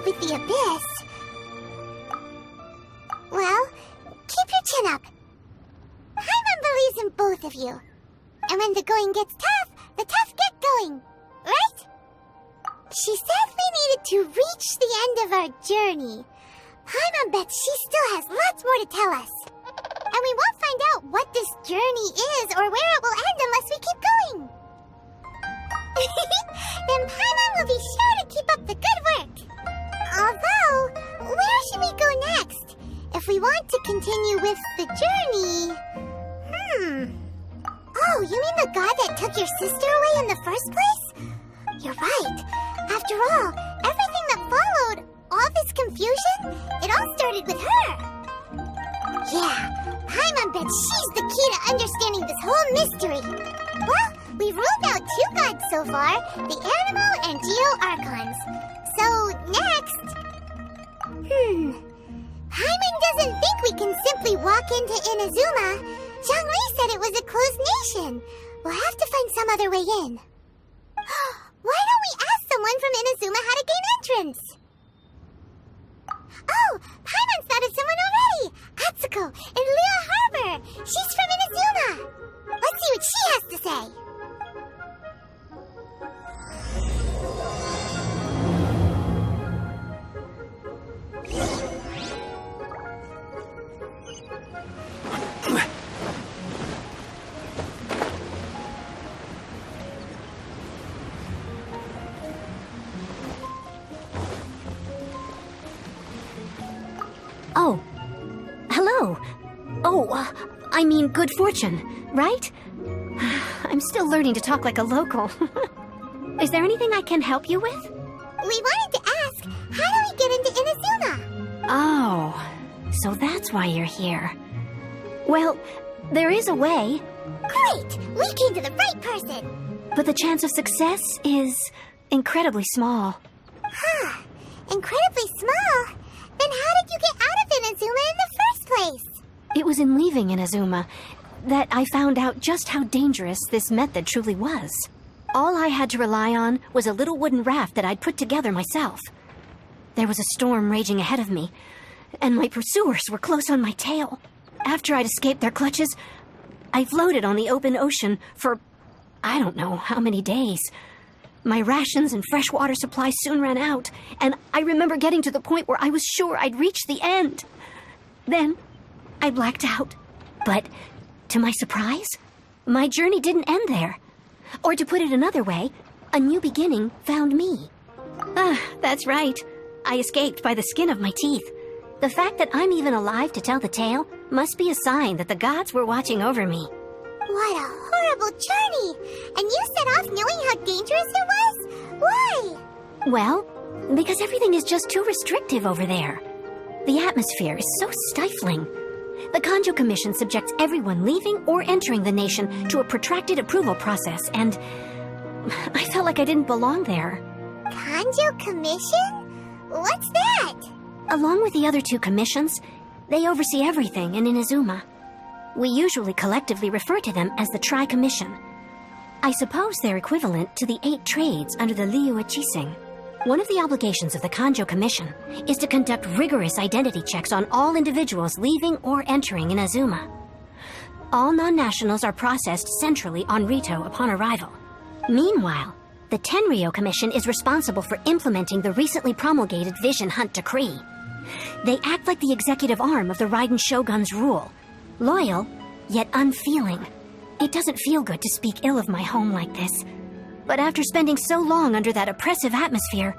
with the Abyss... Well, keep your chin up. Paimon believes in both of you. And when the going gets tough, the tough get going. Right? She said we needed to reach the end of our journey. Paimon bets she still has lots more to tell us. And we won't find out what this journey is or where it will end unless we keep going. Then Paimon will be sure to keep up the good work. Although, where should we go next? If we want to continue with the journey... Oh, you mean the god that took your sister away in the first place? You're right. After all, everything that followed, all this confusion, it all started with her. Yeah, Paimon bets she's the key to understanding this whole mystery. Well, we've ruled out 2 gods so far, the Animal and Geo Archons. So, next... Paimon doesn't think we can simply walk into Inazuma. Zhongli said it was a closed nation. We'll have to find some other way in. Why don't we ask someone from Inazuma how to gain entrance? Oh, Paimon's thought of someone already! Atsuko in Liyue Harbor! She's from Inazuma! Let's see what she has to say! Oh, hello. Oh, I mean good fortune, right? I'm still learning to talk like a local. Is there anything I can help you with? We wanted to ask, how do we get into Inazuma? Oh, so that's why you're here. Well, there is a way. Great! We came to the right person! But the chance of success is incredibly small. Huh. Incredibly small? Then how did you get out of Inazuma in the first place? It was in leaving Inazuma that I found out just how dangerous this method truly was. All I had to rely on was a little wooden raft that I'd put together myself. There was a storm raging ahead of me, and my pursuers were close on my tail. After I'd escaped their clutches, I floated on the open ocean for I don't know how many days. My rations and freshwater supplies soon ran out, and I remember getting to the point where I was sure I'd reached the end. Then, I blacked out. But, to my surprise, my journey didn't end there. Or to put it another way, a new beginning found me. That's right. I escaped by the skin of my teeth. The fact that I'm even alive to tell the tale must be a sign that the gods were watching over me. What a horrible journey! And you set off knowing how dangerous it was? Why? Well, because everything is just too restrictive over there. The atmosphere is so stifling. The Kanjo Commission subjects everyone leaving or entering the nation to a protracted approval process, and I felt like I didn't belong there. Kanjo Commission? What's that? Along with the other 2 commissions, they oversee everything in Inazuma. We usually collectively refer to them as the Tri-Commission. I suppose they're equivalent to the 8 trades under the Liyue Chising. One of the obligations of the Kanjo Commission is to conduct rigorous identity checks on all individuals leaving or entering Inazuma. All non-nationals are processed centrally on Rito upon arrival. Meanwhile, the Tenryo Commission is responsible for implementing the recently promulgated Vision Hunt Decree. They act like the executive arm of the Raiden Shogun's rule. Loyal, yet unfeeling. It doesn't feel good to speak ill of my home like this. But after spending so long under that oppressive atmosphere,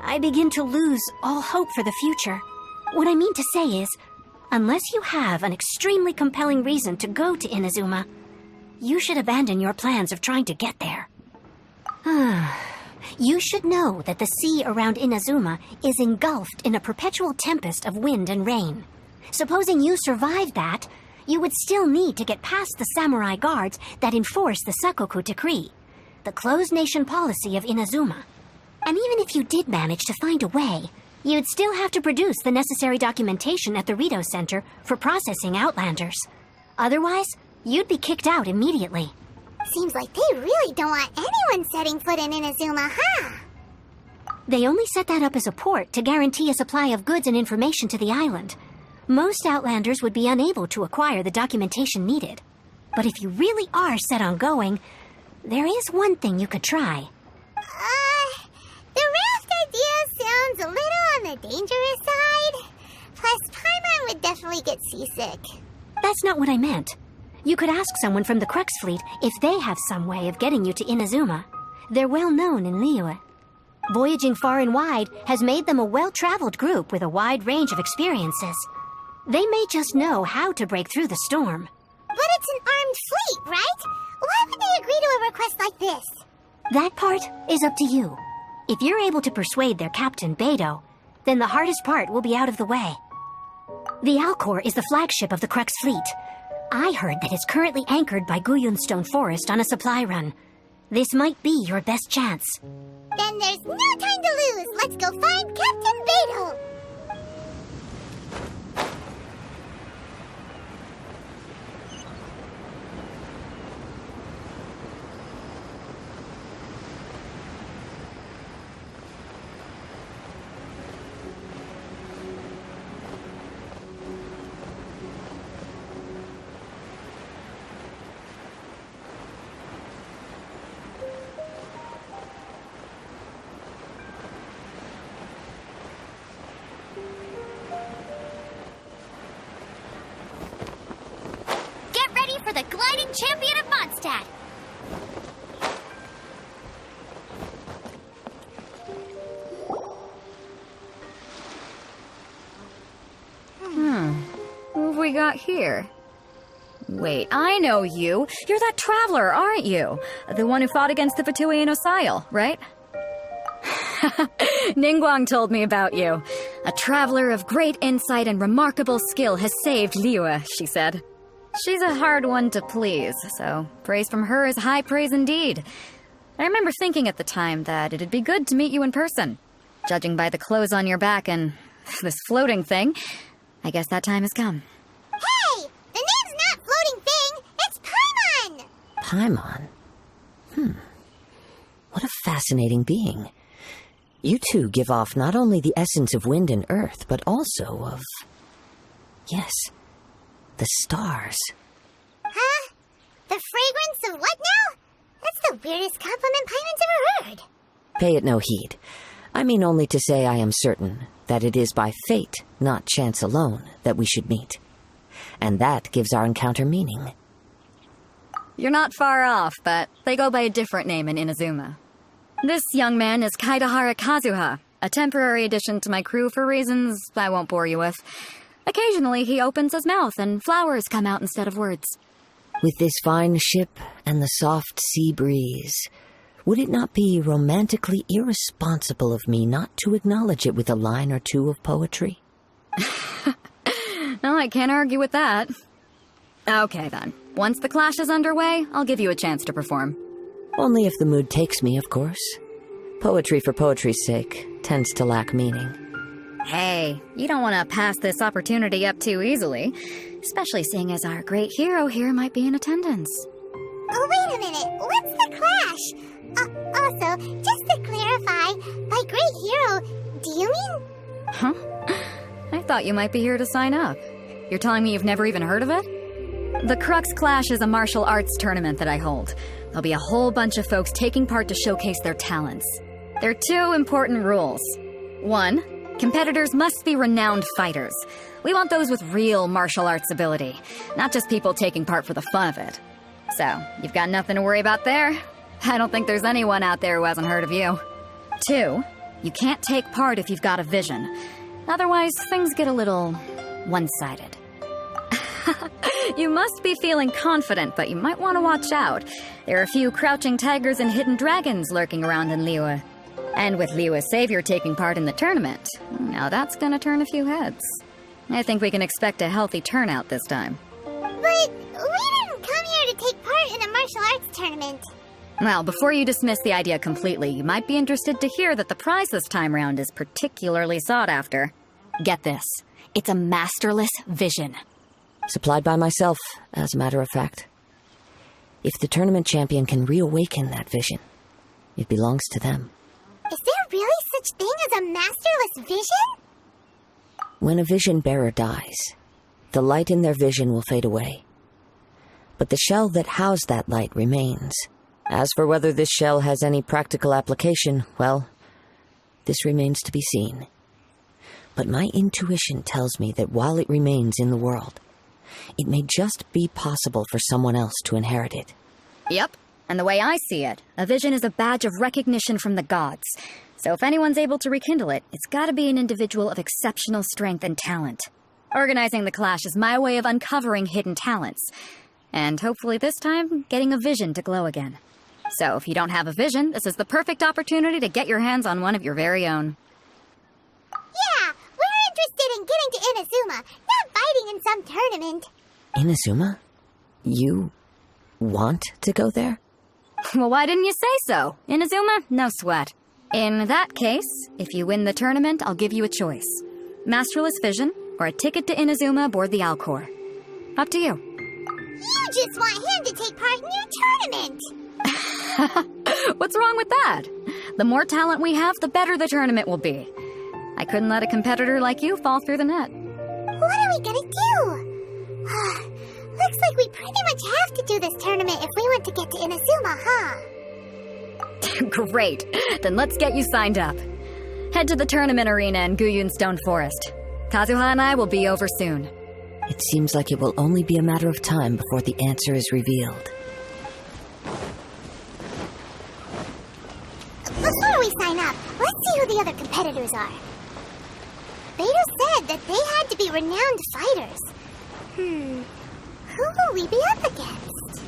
I begin to lose all hope for the future. What I mean to say is, unless you have an extremely compelling reason to go to Inazuma, you should abandon your plans of trying to get there. You should know that the sea around Inazuma is engulfed in a perpetual tempest of wind and rain. Supposing you survived that, you would still need to get past the samurai guards that enforce the Sakoku Decree, the closed nation policy of Inazuma. And even if you did manage to find a way, you'd still have to produce the necessary documentation at the Rito Center for processing Outlanders. Otherwise, you'd be kicked out immediately. Seems like they really don't want anyone setting foot in Inazuma, huh? They only set that up as a port to guarantee a supply of goods and information to the island. Most Outlanders would be unable to acquire the documentation needed. But if you really are set on going, there is one thing you could try. The raft idea sounds a little on the dangerous side. Plus, Paimon would definitely get seasick. That's not what I meant. You could ask someone from the Crux fleet if they have some way of getting you to Inazuma. They're well known in Liyue. Voyaging far and wide has made them a well-traveled group with a wide range of experiences. They may just know how to break through the storm. But it's an armed fleet, right? Why would they agree to a request like this? That part is up to you. If you're able to persuade their captain, Beidu, then the hardest part will be out of the way. The Alcor is the flagship of the Crux fleet. I heard that it's currently anchored by Guyunstone Forest on a supply run. This might be your best chance. Then there's no time to lose. Let's go find Captain Beidu. For the gliding champion of Mondstadt. What have we got here? Wait, I know you. You're that traveler, aren't you? The one who fought against the Fatuian Osile, right? Ningguang told me about you. A traveler of great insight and remarkable skill has saved Liyue, she said. She's a hard one to please, so praise from her is high praise indeed. I remember thinking at the time that it'd be good to meet you in person. Judging by the clothes on your back and this floating thing, I guess that time has come. Hey! The name's not Floating Thing, it's Paimon! Paimon? What a fascinating being. You two give off not only the essence of wind and earth, but also of... yes, the stars. Huh? The fragrance of what now? That's the weirdest compliment Paimon's ever heard. Pay it no heed. I mean only to say I am certain that it is by fate, not chance alone, that we should meet. And that gives our encounter meaning. You're not far off, but they go by a different name in Inazuma. This young man is Kaidahara Kazuha, a temporary addition to my crew for reasons I won't bore you with. Occasionally he opens his mouth and flowers come out instead of words. With this fine ship and the soft sea breeze, would it not be romantically irresponsible of me not to acknowledge it with a line or two of poetry? No, I can't argue with that. Okay then, once the clash is underway, I'll give you a chance to perform. Only if the mood takes me, of course. Poetry for poetry's sake tends to lack meaning. Hey, you don't want to pass this opportunity up too easily, especially seeing as our great hero here might be in attendance. Oh, wait a minute. What's the clash? Also, just to clarify, by great hero, do you mean... Huh? I thought you might be here to sign up. You're telling me you've never even heard of it? The Crux Clash is a martial arts tournament that I hold. There'll be a whole bunch of folks taking part to showcase their talents. There are two important rules. 1, competitors must be renowned fighters. We want those with real martial arts ability, not just people taking part for the fun of it. So, you've got nothing to worry about there. I don't think there's anyone out there who hasn't heard of you. 2, you can't take part if you've got a vision. Otherwise, things get a little one-sided. You must be feeling confident, but you might want to watch out. There are a few crouching tigers and hidden dragons lurking around in Liyue. And with Liyue's savior taking part in the tournament, now that's gonna turn a few heads. I think we can expect a healthy turnout this time. But we didn't come here to take part in a martial arts tournament. Well, before you dismiss the idea completely, you might be interested to hear that the prize this time round is particularly sought after. Get this. It's a masterless vision. Supplied by myself, as a matter of fact. If the tournament champion can reawaken that vision, it belongs to them. Is there really such such thing as a masterless vision? When a vision bearer dies, the light in their vision will fade away. But the shell that housed that light remains. As for whether this shell has any practical application, well, this remains to be seen. But my intuition tells me that while it remains in the world, it may just be possible for someone else to inherit it. Yep, and the way I see it, a vision is a badge of recognition from the gods. So if anyone's able to rekindle it, it's gotta be an individual of exceptional strength and talent. Organizing the clash is my way of uncovering hidden talents. And hopefully this time, getting a vision to glow again. So if you don't have a vision, this is the perfect opportunity to get your hands on one of your very own. Yeah, we're interested in getting to Inazuma, not fighting in some tournament. Inazuma? You want to go there? Well, why didn't you say so? Inazuma? No sweat. In that case, if you win the tournament, I'll give you a choice. Masterless vision, or a ticket to Inazuma aboard the Alcor. Up to you. You just want him to take part in your tournament! What's wrong with that? The more talent we have, the better the tournament will be. I couldn't let a competitor like you fall through the net. What are we gonna do? Looks like we pretty much have to do this tournament if we want to get to Inazuma, huh? Great. Then let's get you signed up. Head to the tournament arena in Guyun Stone Forest. Kazuha and I will be over soon. It seems like it will only be a matter of time before the answer is revealed. Before we sign up, let's see who the other competitors are. Beidu said that they had to be renowned fighters. Who will we be up against?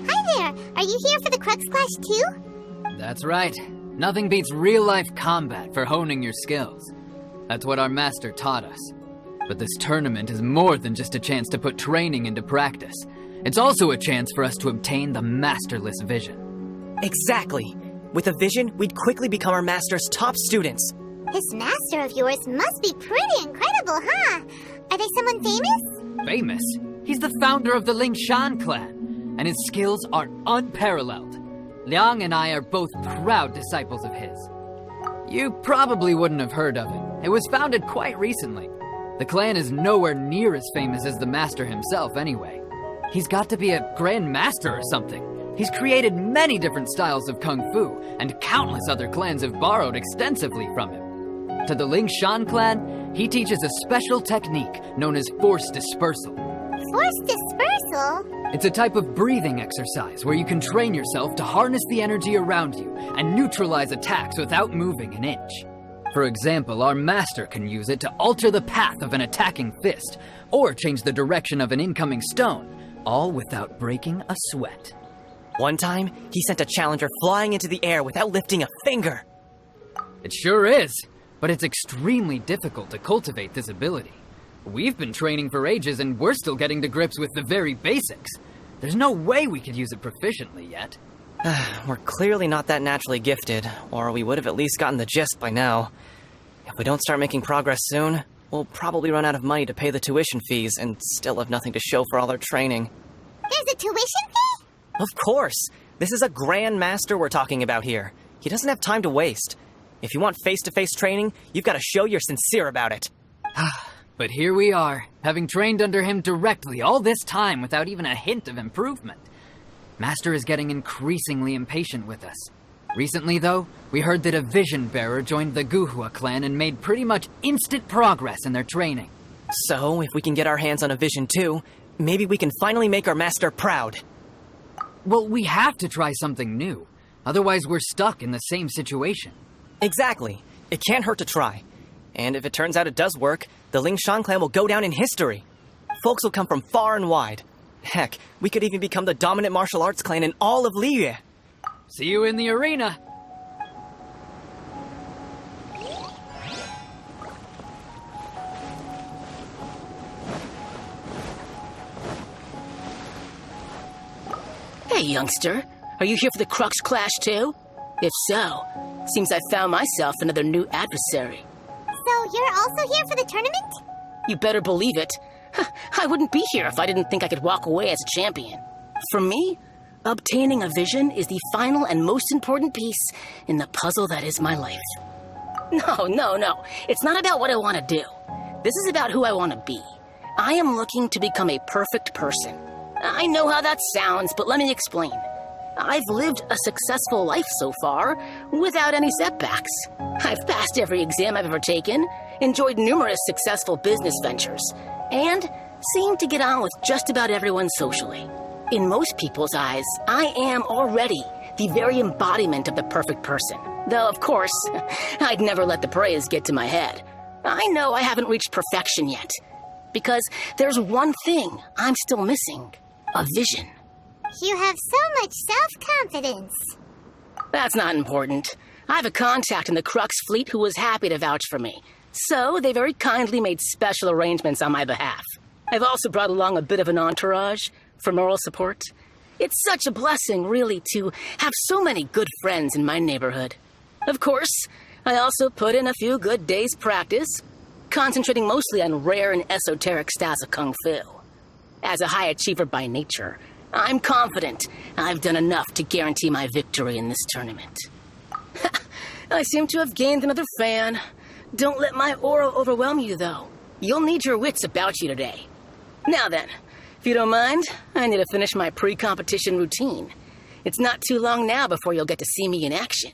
Hi there! Are you here for the Crux Clash too? That's right. Nothing beats real-life combat for honing your skills. That's what our master taught us. But this tournament is more than just a chance to put training into practice. It's also a chance for us to obtain the masterless vision. Exactly. With a vision, we'd quickly become our master's top students. This master of yours must be pretty incredible, huh? Are they someone famous? Famous? He's the founder of the Lingshan clan, and his skills are unparalleled. Liang and I are both proud disciples of his. You probably wouldn't have heard of it. It was founded quite recently. The clan is nowhere near as famous as the master himself anyway. He's got to be a grand master or something. He's created many different styles of kung fu, and countless other clans have borrowed extensively from him. To the Lingshan clan, he teaches a special technique known as force dispersal. Force dispersal? It's a type of breathing exercise where you can train yourself to harness the energy around you and neutralize attacks without moving an inch. For example, our master can use it to alter the path of an attacking fist, or change the direction of an incoming stone, all without breaking a sweat. One time, he sent a challenger flying into the air without lifting a finger. It sure is, but it's extremely difficult to cultivate this ability. We've been training for ages and we're still getting to grips with the very basics. There's no way we could use it proficiently yet. We're clearly not that naturally gifted, or we would have at least gotten the gist by now. If we don't start making progress soon, we'll probably run out of money to pay the tuition fees and still have nothing to show for all our training. There's a tuition fee? Of course! This is a grand master we're talking about here. He doesn't have time to waste. If you want face-to-face training, you've got to show you're sincere about it. But here we are, having trained under him directly all this time without even a hint of improvement. Master is getting increasingly impatient with us. Recently, though, we heard that a vision bearer joined the Guhua clan and made pretty much instant progress in their training. So, if we can get our hands on a vision too, maybe we can finally make our master proud. Well, we have to try something new. Otherwise, we're stuck in the same situation. Exactly. It can't hurt to try. And if it turns out it does work, the Lingshan clan will go down in history. Folks will come from far and wide. Heck, we could even become the dominant martial arts clan in all of Liyue. See you in the arena! Hey, youngster. Are you here for the Crux Clash too? If so, seems I found myself another new adversary. So you're also here for the tournament? You better believe it. I wouldn't be here if I didn't think I could walk away as a champion. For me, Obtaining a vision is the final and most important piece in the puzzle that is my life. No. It's not about what I want to do. This is about who I want to be. I am looking to become a perfect person. I know how that sounds, but let me explain. I've lived a successful life so far, without any setbacks. I've passed every exam I've ever taken, enjoyed numerous successful business ventures, and seem to get on with just about everyone socially. In most people's eyes, I am already the very embodiment of the perfect person. Though, of course, I'd never let the praise get to my head. I know I haven't reached perfection yet, because there's one thing I'm still missing: a vision. You have so much self-confidence. That's not important. I have a contact in the Crux fleet who was happy to vouch for me, so they very kindly made special arrangements on my behalf. I've also brought along a bit of an entourage for moral support. It's such a blessing, really, to have so many good friends in my neighborhood. Of course, I also put in a few good days' practice, concentrating mostly on rare and esoteric styles of Kung Fu. As a high achiever by nature, I'm confident I've done enough to guarantee my victory in this tournament. I seem to have gained another fan. Don't let my aura overwhelm you, though. You'll need your wits about you today. Now then, if you don't mind, I need to finish my pre-competition routine. It's not too long now before you'll get to see me in action.